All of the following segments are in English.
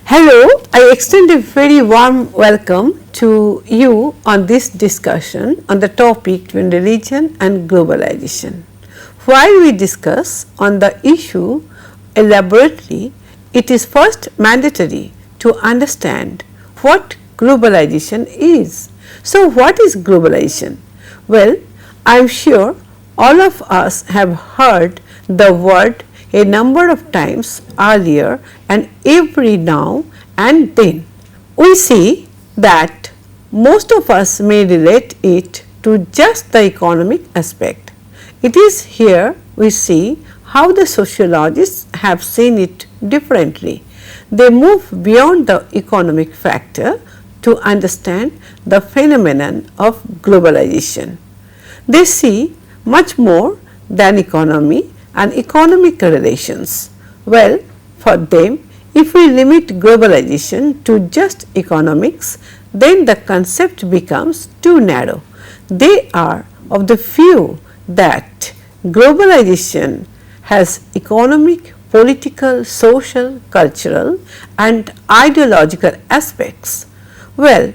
Hello, I extend a very warm welcome to you on this discussion on the topic between religion and globalization. While we discuss on the issue elaborately, it is first mandatory to understand what globalization is. So, what is globalization? Well, I am sure all of us have heard the word a number of times earlier and every now and then. We see that most of us may relate it to just the economic aspect. It is here we see how the sociologists have seen it differently. They move beyond the economic factor to understand the phenomenon of globalization. They see much more than economy and economic relations. Well, for them, if we limit globalization to just economics, then the concept becomes too narrow. They are of the view that globalization has economic, political, social, cultural and ideological aspects. Well,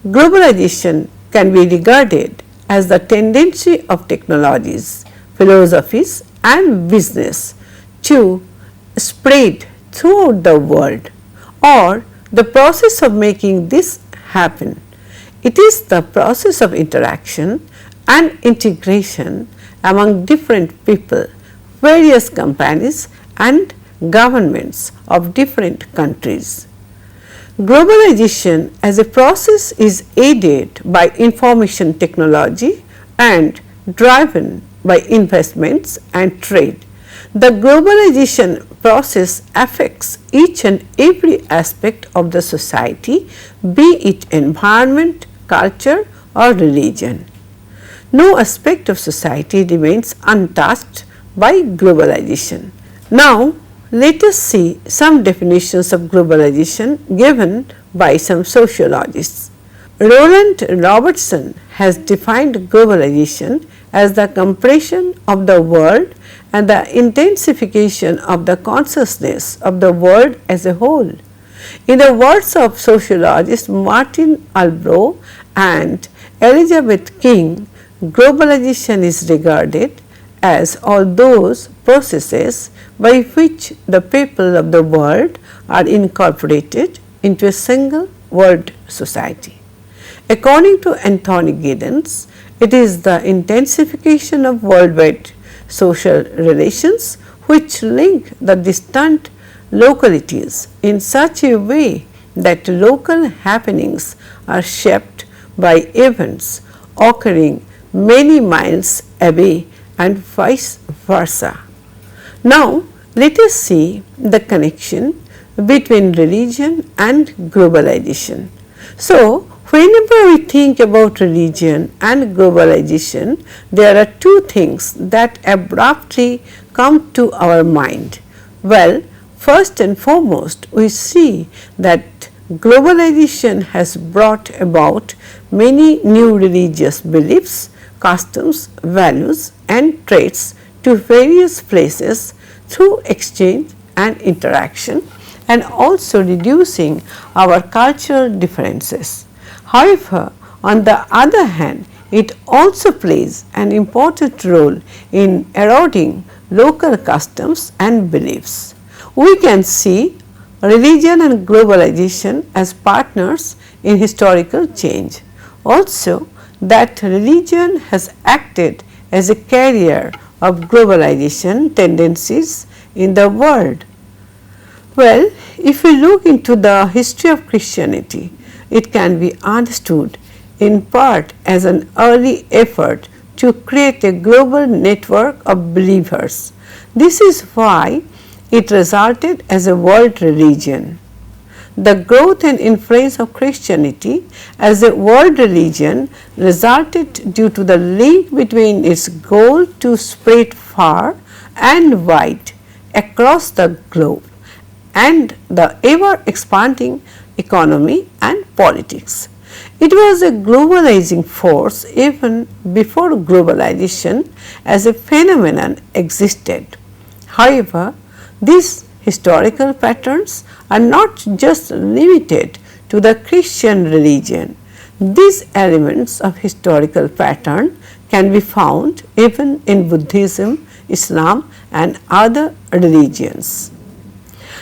globalization can be regarded as the tendency of technologies, philosophies and business to spread throughout the world, or the process of making this happen. It is the process of interaction and integration among different people, various companies and governments of different countries. Globalization as a process is aided by information technology and driven by investments and trade. The globalization process affects each and every aspect of the society, be it environment, culture or religion. No aspect of society remains untouched by globalization. Now, let us see some definitions of globalization given by some sociologists. Roland Robertson has defined globalization as the compression of the world and the intensification of the consciousness of the world as a whole. In the words of sociologists Martin Albro and Elizabeth King, globalization is regarded as all those processes by which the people of the world are incorporated into a single world society. According to Anthony Giddens, it is the intensification of worldwide social relations which link the distant localities in such a way that local happenings are shaped by events occurring many miles away and vice versa. Now, let us see the connection between religion and globalization. So, whenever we think about religion and globalization, there are two things that abruptly come to our mind. Well, first and foremost, we see that globalization has brought about many new religious beliefs, customs, values and traits to various places through exchange and interaction, and also reducing our cultural differences. However, on the other hand, it also plays an important role in eroding local customs and beliefs. We can see religion and globalization as partners in historical change. Also, that religion has acted as a carrier of globalization tendencies in the world. Well, if we look into the history of Christianity, it can be understood in part as an early effort to create a global network of believers. This is why it resulted as a world religion. The growth and influence of Christianity as a world religion resulted due to the link between its goal to spread far and wide across the globe and the ever expanding economy and politics. It was a globalizing force even before globalization as a phenomenon existed. However, this historical patterns are not just limited to the Christian religion. These elements of historical pattern can be found even in Buddhism, Islam and other religions.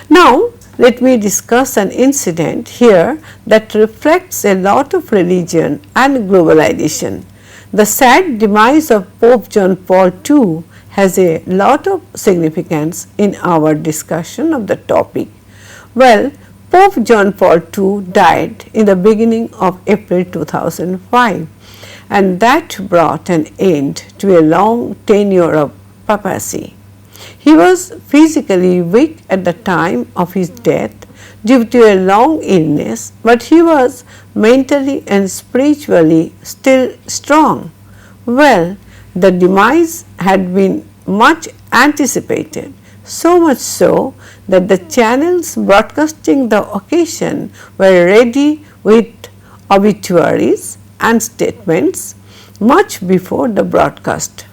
Now, let me discuss an incident here that reflects a lot of religion and globalization. The sad demise of Pope John Paul II has a lot of significance in our discussion of the topic. Well, Pope John Paul II died in the beginning of April 2005, and that brought an end to a long tenure of papacy. He was physically weak at the time of his death due to a long illness, but he was mentally and spiritually still strong. Well, the demise had been much anticipated, so much so that the channels broadcasting the occasion were ready with obituaries and statements much before the broadcast.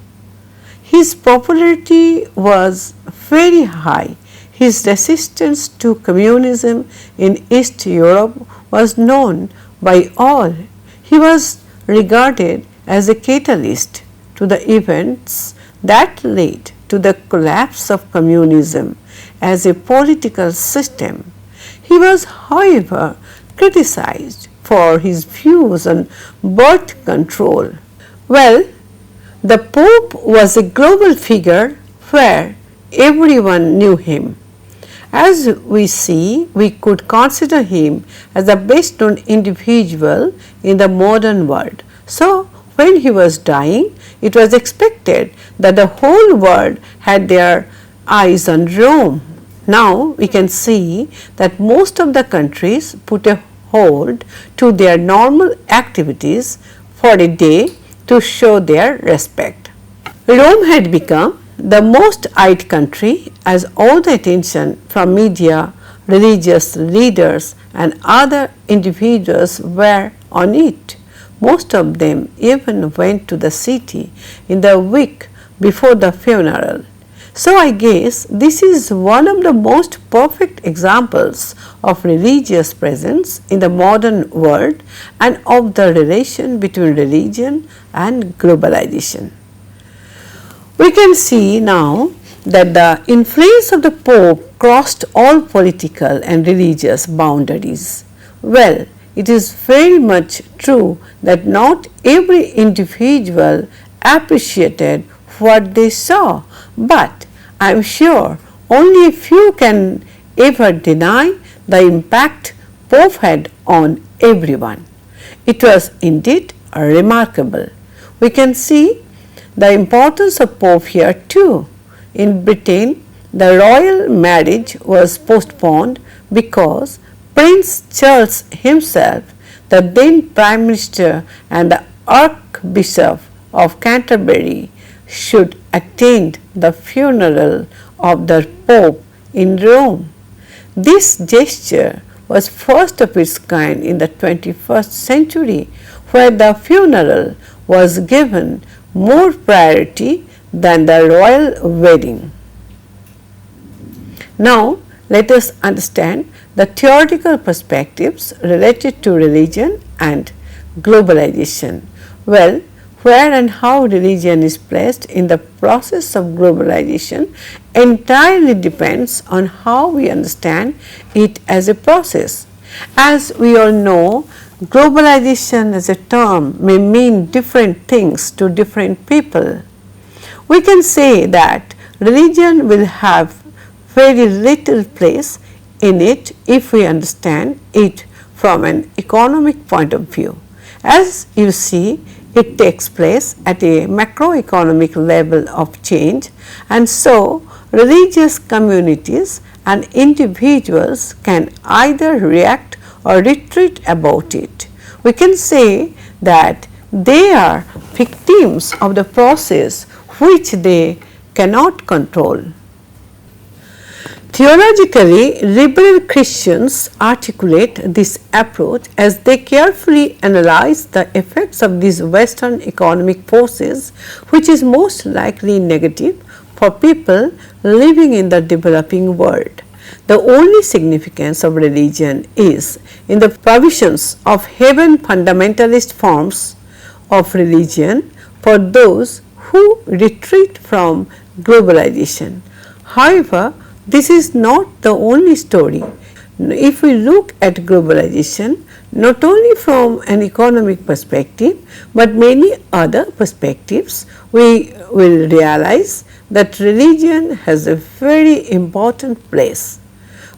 His popularity was very high. His resistance to communism in East Europe was known by all. He was regarded as a catalyst to the events that led to the collapse of communism as a political system. He was, however, criticized for his views on birth control. Well, the Pope was a global figure where everyone knew him. As we see, we could consider him as the best known individual in the modern world. So, when he was dying, it was expected that the whole world had their eyes on Rome. Now, we can see that most of the countries put a hold to their normal activities for a day to show their respect. Rome had become the most eyed country as all the attention from media, religious leaders and other individuals were on it. Most of them even went to the city in the week before the funeral. So I guess this is one of the most perfect examples of religious presence in the modern world and of the relation between religion and globalization. We can see now that the influence of the Pope crossed all political and religious boundaries. Well, it is very much true that not every individual appreciated what they saw, but I am sure only a few can ever deny the impact Pope had on everyone. It was indeed remarkable. We can see the importance of Pope here too. In Britain, the royal marriage was postponed because Prince Charles himself, the then Prime Minister and the Archbishop of Canterbury, should attend the funeral of the Pope in Rome. This gesture was first of its kind in the 21st century, where the funeral was given more priority than the royal wedding. Now, let us understand the theoretical perspectives related to religion and globalization. Well, where and how religion is placed in the process of globalization entirely depends on how we understand it as a process. As we all know, globalization as a term may mean different things to different people. We can say that religion will have very little place in it if we understand it from an economic point of view. As you see, it takes place at a macroeconomic level of change, and so religious communities and individuals can either react or retreat about it. We can say that they are victims of the process which they cannot control. Theologically, liberal Christians articulate this approach as they carefully analyze the effects of these Western economic forces, which is most likely negative for people living in the developing world. The only significance of religion is in the provisions of heaven fundamentalist forms of religion for those who retreat from globalization. However, this is not the only story. If we look at globalization not only from an economic perspective, but many other perspectives, we will realize that religion has a very important place.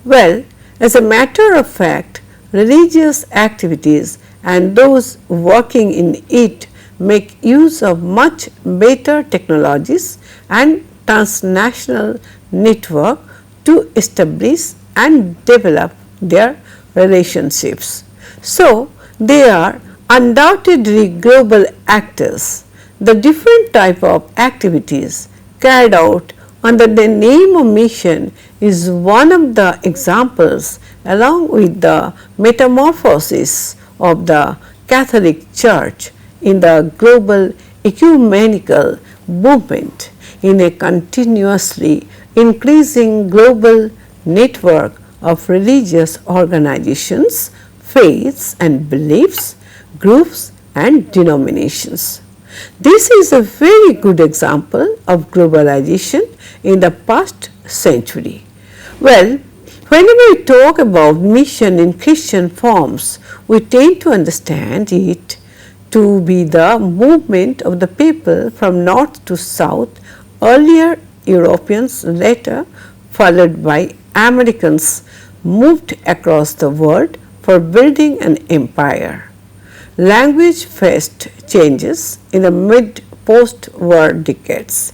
Well, as a matter of fact, religious activities and those working in it make use of much better technologies and transnational network to establish and develop their relationships. So, they are undoubtedly global actors. The different type of activities carried out under the name of mission is one of the examples, along with the metamorphosis of the Catholic Church in the global ecumenical movement in a continuously increasing global network of religious organizations, faiths and beliefs, groups and denominations. This is a very good example of globalization in the past century. Well, whenever we talk about mission in Christian forms, we tend to understand it to be the movement of the people from north to south, earlier Europeans, later followed by Americans, moved across the world for building an empire. Language faced changes in the mid-post-war decades.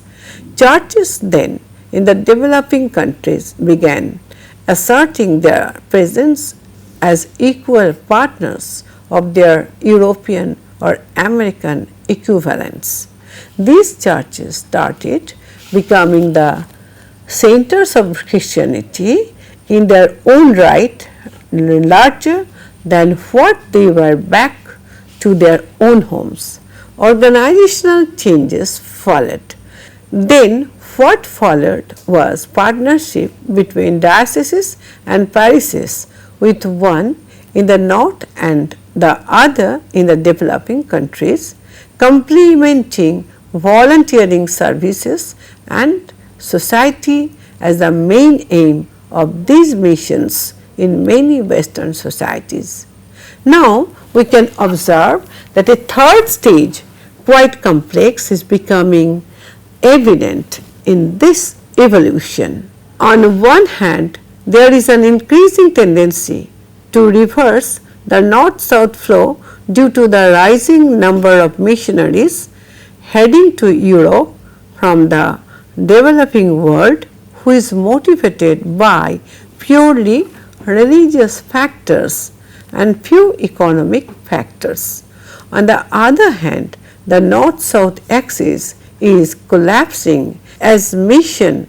Churches then in the developing countries began asserting their presence as equal partners of their European or American equivalents. These churches started becoming the centers of Christianity in their own right, larger than what they were back to their own homes. Organizational changes followed. Then what followed was partnership between dioceses and parishes, with one in the north and the other in the developing countries, complementing volunteering services and society as the main aim of these missions in many Western societies. Now, we can observe that a third stage, quite complex, is becoming evident in this evolution. On one hand, there is an increasing tendency to reverse the north-south flow due to the rising number of missionaries heading to Europe from the developing world, who is motivated by purely religious factors and few economic factors. On the other hand, the north-south axis is collapsing as mission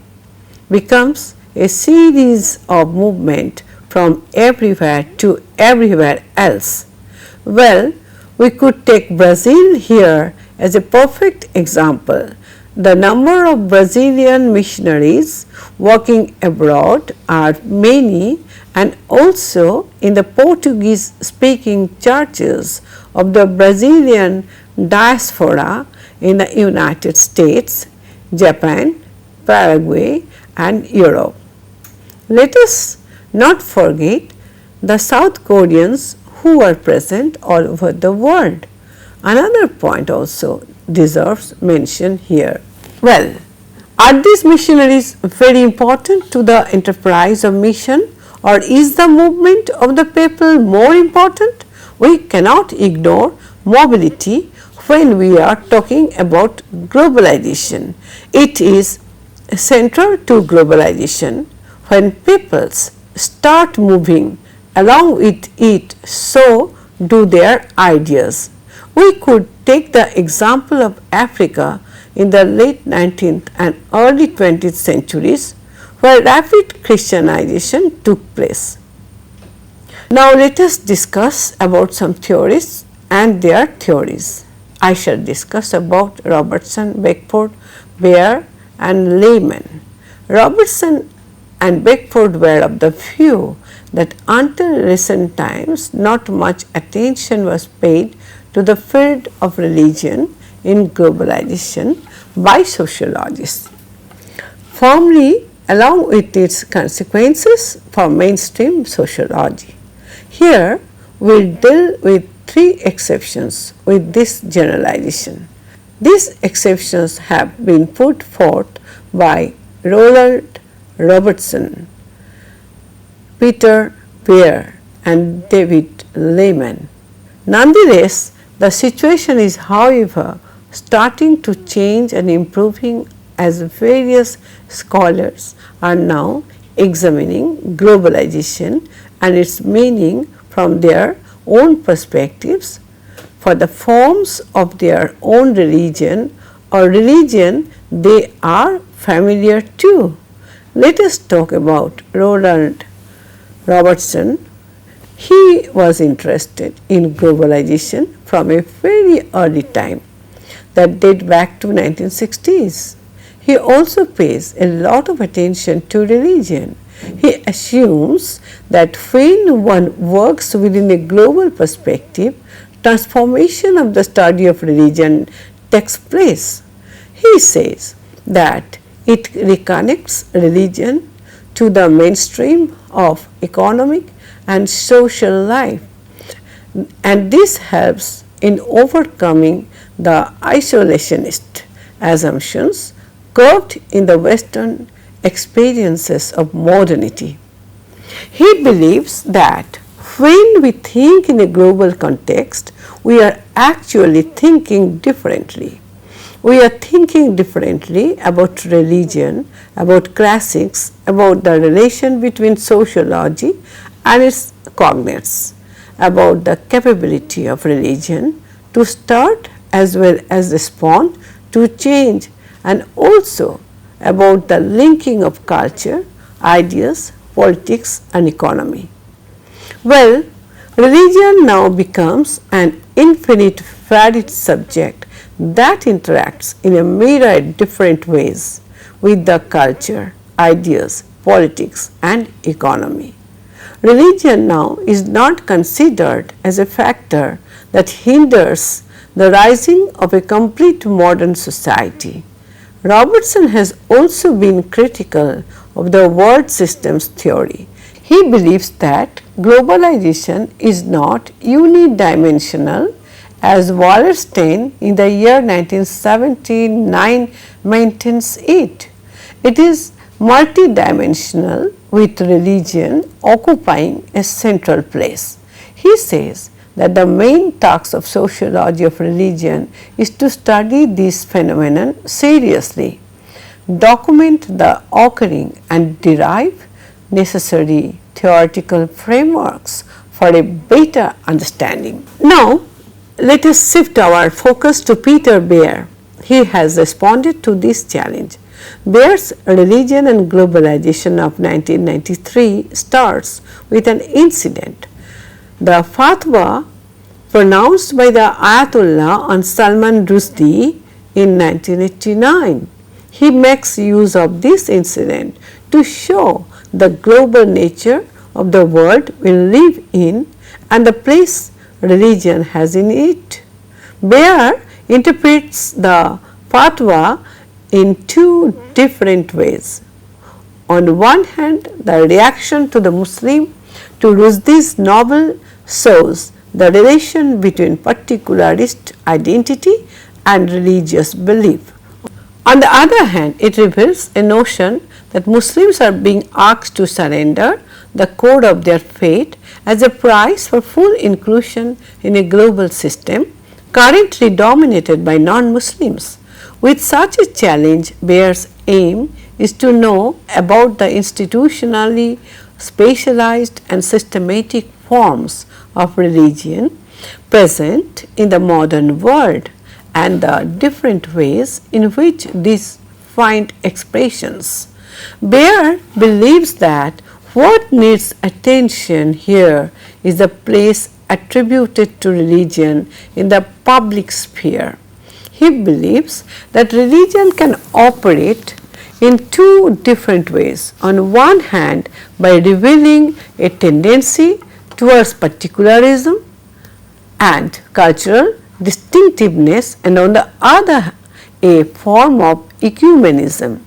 becomes a series of movement from everywhere to everywhere else. Well, we could take Brazil here as a perfect example. The number of Brazilian missionaries working abroad are many, and also in the Portuguese speaking churches of the Brazilian diaspora in the United States, Japan, Paraguay and Europe. Let us not forget the South Koreans who are present all over the world. Another point also deserves mention here. Well, are these missionaries very important to the enterprise of mission, or is the movement of the people more important? We cannot ignore mobility when we are talking about globalization. It is central to globalization. When peoples start moving along with it, so do their ideas. We could take the example of Africa in the late 19th and early 20th centuries, where rapid Christianization took place. Now let us discuss about some theorists and their theories. I shall discuss about Robertson, Beckford, Baer and Lehman. Robertson and Beckford were of the view that until recent times not much attention was paid to the field of religion in globalization by sociologists, firmly along with its consequences for mainstream sociology. Here we will deal with three exceptions with this generalization. These exceptions have been put forth by Roland Robertson, Peter Bear and David Lehman. Nonetheless, the situation is, however, starting to change and improving as various scholars are now examining globalization and its meaning from their own perspectives for the forms of their own religion or religion they are familiar to. Let us talk about Roland Robertson. He was interested in globalization from a very early time that date back to 1960s. He also pays a lot of attention to religion. He assumes that when one works within a global perspective, transformation of the study of religion takes place. He says that it reconnects religion to the mainstream of economic and social life, and this helps in overcoming the isolationist assumptions curved in the Western experiences of modernity. He believes that when we think in a global context, we are actually thinking differently. We are thinking differently about religion, about classics, about the relation between sociology and its cognates, about the capability of religion to start as well as respond to change, and also about the linking of culture, ideas, politics and economy. Well, religion now becomes an infinite varied subject that interacts in a myriad different ways with the culture, ideas, politics and economy. Religion now is not considered as a factor that hinders the rising of a complete modern society. Robertson has also been critical of the world systems theory. He believes that globalization is not unidimensional as Wallerstein in the year 1979 maintains it. It is multidimensional with religion occupying a central place. He says that the main task of sociology of religion is to study this phenomenon seriously, document the occurring and derive necessary theoretical frameworks for a better understanding. Now, let us shift our focus to Peter Bear. He has responded to this challenge. Bear's Religion and Globalization of 1993 starts with an incident. The fatwa pronounced by the Ayatollah on Salman Rushdie in 1989. He makes use of this incident to show the global nature of the world we live in and the place religion has in it. Bear interprets the fatwa in two different ways. On one hand, the reaction to the Muslim to Rushdie's novel shows the relation between particularist identity and religious belief. On the other hand, it reveals a notion that Muslims are being asked to surrender the core of their faith as a price for full inclusion in a global system currently dominated by non-Muslims. With such a challenge, Bear's aim is to know about the institutionally specialized and systematic forms of religion present in the modern world and the different ways in which these find expressions. Bear believes that what needs attention here is the place attributed to religion in the public sphere. He believes that religion can operate in two different ways. On one hand, by revealing a tendency towards particularism and cultural distinctiveness, and on the other, a form of ecumenism.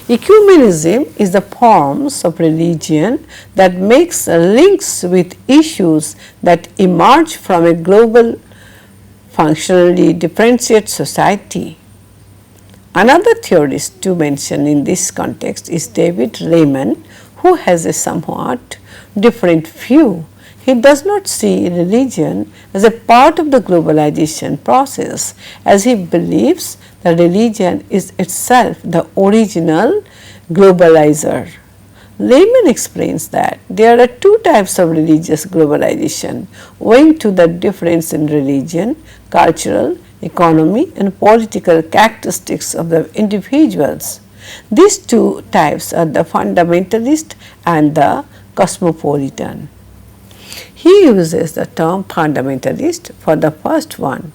Ecumenism is the forms of religion that makes links with issues that emerge from a global, functionally differentiated society. Another theorist to mention in this context is David Lehman, who has a somewhat different view. He does not see religion as a part of the globalization process, as he believes that religion is itself the original globalizer. Lehman explains that there are two types of religious globalization owing to the difference in religion, cultural, economy and political characteristics of the individuals. These two types are the fundamentalist and the cosmopolitan. He uses the term fundamentalist for the first one.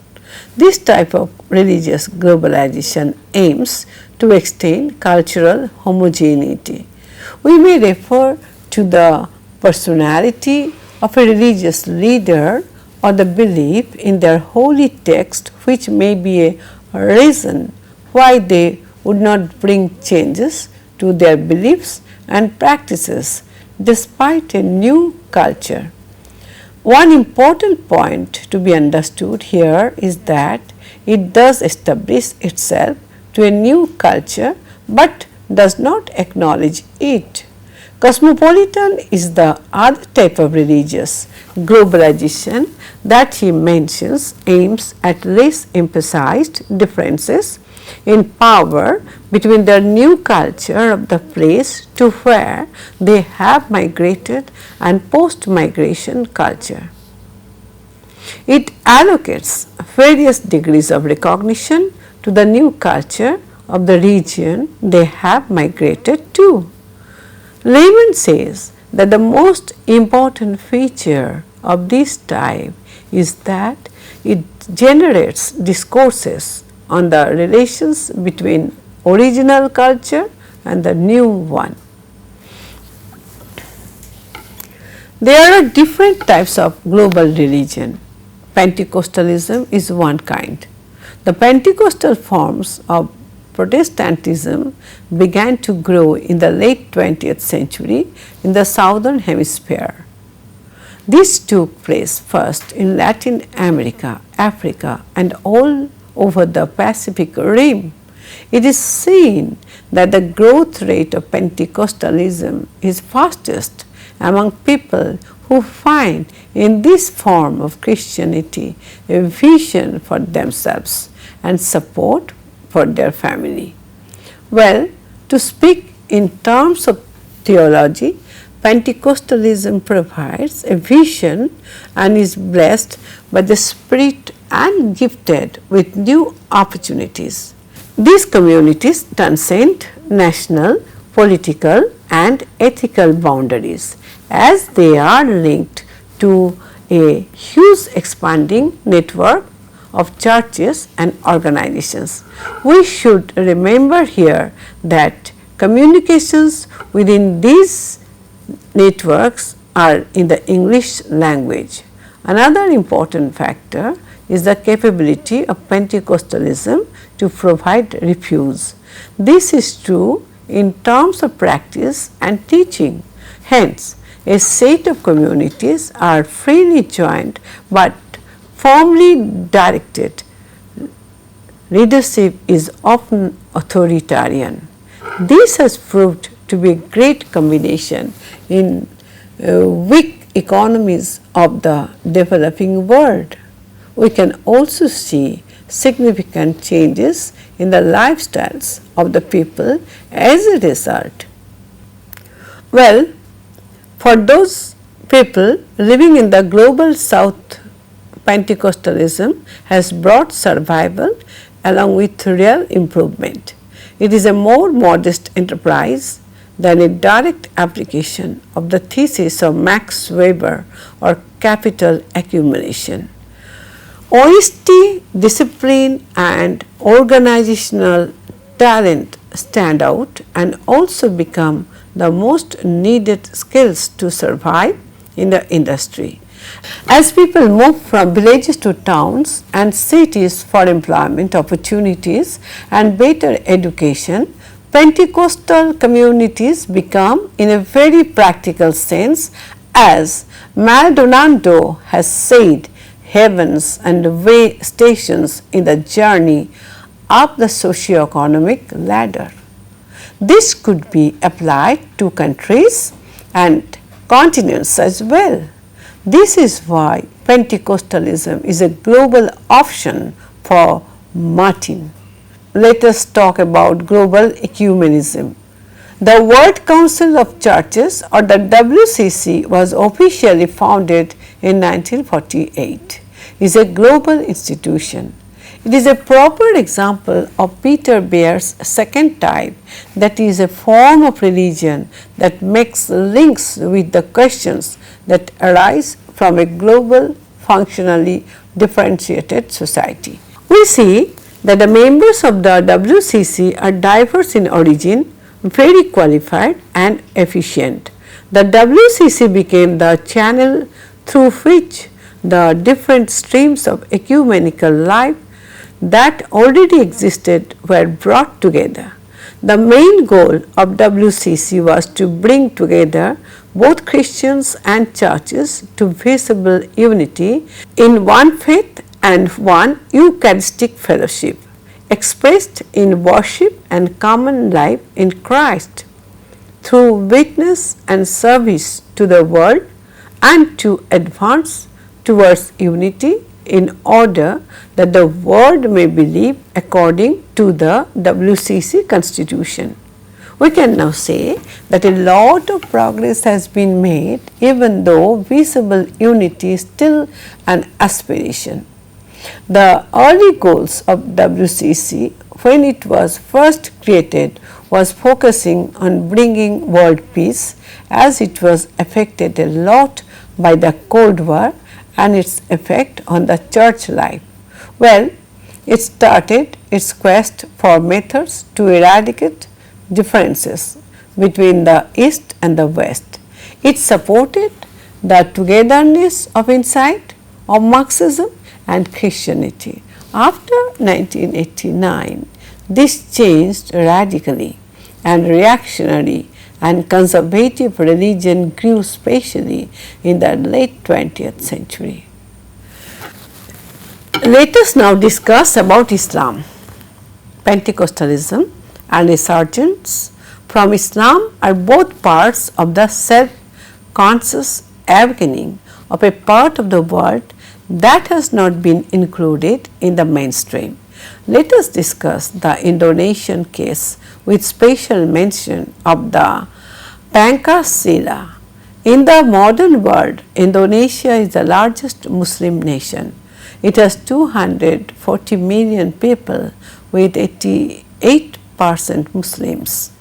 This type of religious globalization aims to extend cultural homogeneity. We may refer to the personality of a religious leader or the belief in their holy text, which may be a reason why they would not bring changes to their beliefs and practices despite a new culture. One important point to be understood here is that it does establish itself to a new culture, but does not acknowledge it. Cosmopolitan is the other type of religious globalization that he mentions aims at less emphasized differences in power between the new culture of the place to where they have migrated and post-migration culture. It allocates various degrees of recognition to the new culture of the region they have migrated to. Lehman says that the most important feature of this type is that it generates discourses on the relations between original culture and the new one. There are different types of global religion. Pentecostalism is one kind. The Pentecostal forms of Protestantism began to grow in the late 20th century in the southern hemisphere. This took place first in Latin America, Africa and all over the Pacific Rim. It is seen that the growth rate of Pentecostalism is fastest among people who find in this form of Christianity a vision for themselves and support for their family. Well, to speak in terms of theology, Pentecostalism provides a vision and is blessed by the Spirit and gifted with new opportunities. These communities transcend national, political and ethical boundaries as they are linked to a huge expanding network of churches and organizations. We should remember here that communications within these networks are in the English language. Another important factor is the capability of Pentecostalism to provide refuge. This is true in terms of practice and teaching. Hence, a set of communities are freely joined but firmly directed. Leadership is often authoritarian. This has proved to be a great combination in weak economies of the developing world. We can also see significant changes in the lifestyles of the people as a result. Well, for those people living in the global south, Pentecostalism has brought survival along with real improvement. It is a more modest enterprise than a direct application of the thesis of Max Weber or capital accumulation. Honesty, discipline and organizational talent stand out and also become the most needed skills to survive in the industry. As people move from villages to towns and cities for employment opportunities and better education, Pentecostal communities become, in a very practical sense, as Maldonado has said, heavens and way stations in the journey up the socio-economic ladder. This could be applied to countries and continents as well. This is why Pentecostalism is a global option for Martin. Let us talk about global ecumenism. The World Council of Churches, or the WCC, was officially founded in 1948. It is a global institution. It is a proper example of Peter Bear's second type, that is a form of religion that makes links with the questions that arise from a global, functionally differentiated society. We see that the members of the WCC are diverse in origin, very qualified and efficient. The WCC became the channel through which the different streams of ecumenical life that already existed were brought together. The main goal of WCC was to bring together both Christians and churches to visible unity in one faith and one Eucharistic fellowship, expressed in worship and common life in Christ, through witness and service to the world, and to advance towards unity in order that the world may believe according to the WCC constitution. We can now say that a lot of progress has been made, even though visible unity is still an aspiration. The early goals of WCC, when it was first created, was focusing on bringing world peace, as it was affected a lot by the Cold War and its effect on the church life. Well, it started its quest for methods to eradicate differences between the East and the West. It supported the togetherness of insight of Marxism and Christianity. After 1989, this changed radically, and reactionary and conservative religion grew, especially in the late 20th century. Let us now discuss about Islam. Pentecostalism and resurgence from Islam are both parts of the self-conscious awakening of a part of the world that has not been included in the mainstream. Let us discuss the Indonesian case with special mention of the Pancasila. In the modern world, Indonesia is the largest Muslim nation. It has 240 million people with 88% Muslims.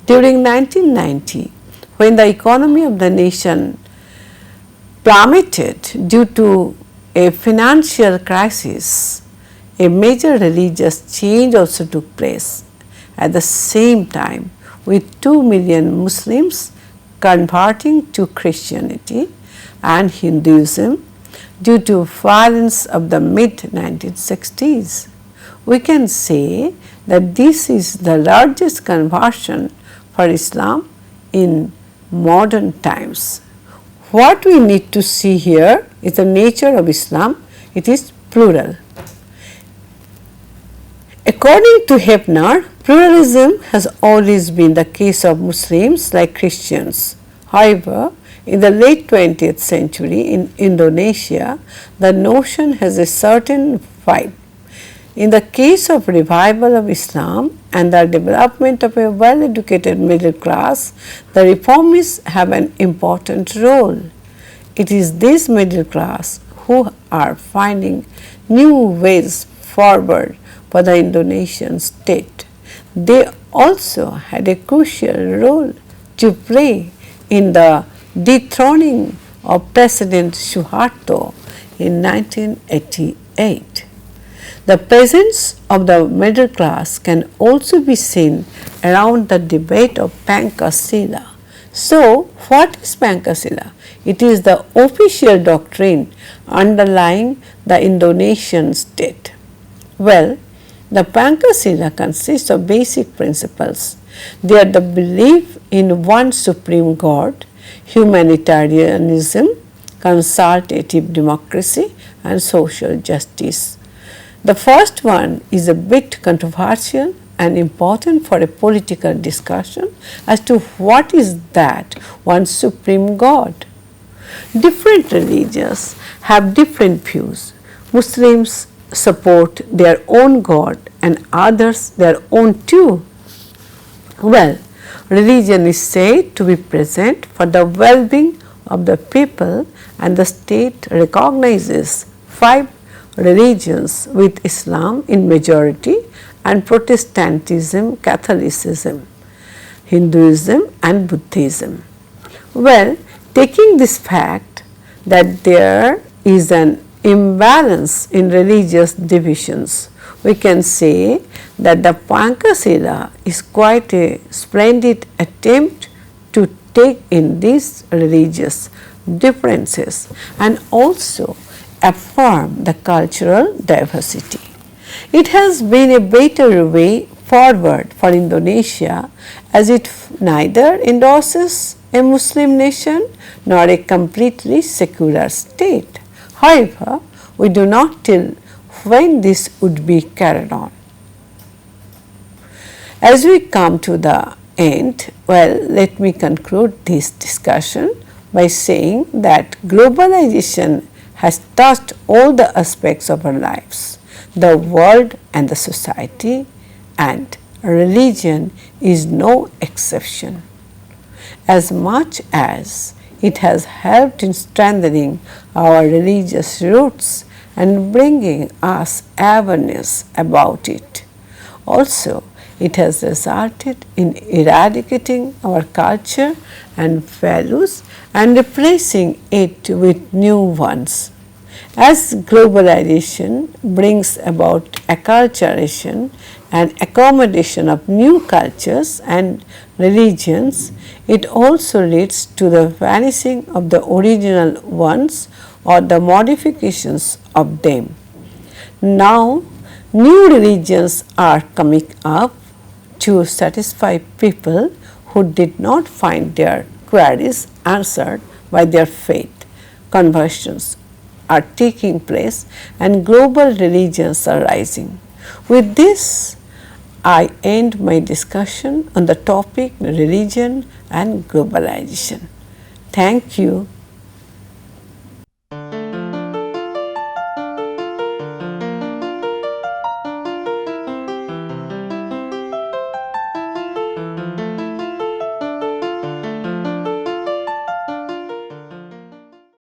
During 1990, when the economy of the nation plummeted due to a financial crisis, a major religious change also took place. At the same time, with 2 million Muslims converting to Christianity and Hinduism due to violence of the mid-1960s. We can say that this is the largest conversion for Islam in modern times. What we need to see here is the nature of Islam. It is plural. According to Hefner, pluralism has always been the case of Muslims like Christians. However, in the late 20th century in Indonesia, the notion has a certain vibe. In the case of revival of Islam and the development of a well-educated middle class, the reformists have an important role. It is this middle class who are finding new ways forward for the Indonesian state. They also had a crucial role to play in the dethroning of President Suharto in 1988. The presence of the middle class can also be seen around the debate of Pancasila. So, what is Pancasila? It is the official doctrine underlying the Indonesian state. Well, the Pancasila consists of basic principles. They are the belief in one supreme God, humanitarianism, consultative democracy, and social justice. The first one is a bit controversial and important for a political discussion as to what is that one supreme God. Different religions have different views. Muslims support their own God and others their own too. Well, religion is said to be present for the well-being of the people, and the state recognizes 5 religions with Islam in majority and Protestantism, Catholicism, Hinduism and Buddhism. Well, taking this fact that there is an imbalance in religious divisions, we can say that the Pancasila is quite a splendid attempt to take in these religious differences and also affirm the cultural diversity. It has been a better way forward for Indonesia, as it neither endorses a Muslim nation nor a completely secular state. However, we do not tell when this would be carried on. As we come to the end, well, let me conclude this discussion by saying that globalization has touched all the aspects of our lives, the world and the society, and religion is no exception. As much as it has helped in strengthening our religious roots and bringing us awareness about it, also it has resulted in eradicating our culture and values and replacing it with new ones. As globalization brings about acculturation and accommodation of new cultures and religions, it also leads to the vanishing of the original ones or the modifications of them. Now, new religions are coming up to satisfy people who did not find their queries answered by their faith. Conversions are taking place and global religions are rising. With this, I end my discussion on the topic religion and globalization. Thank you.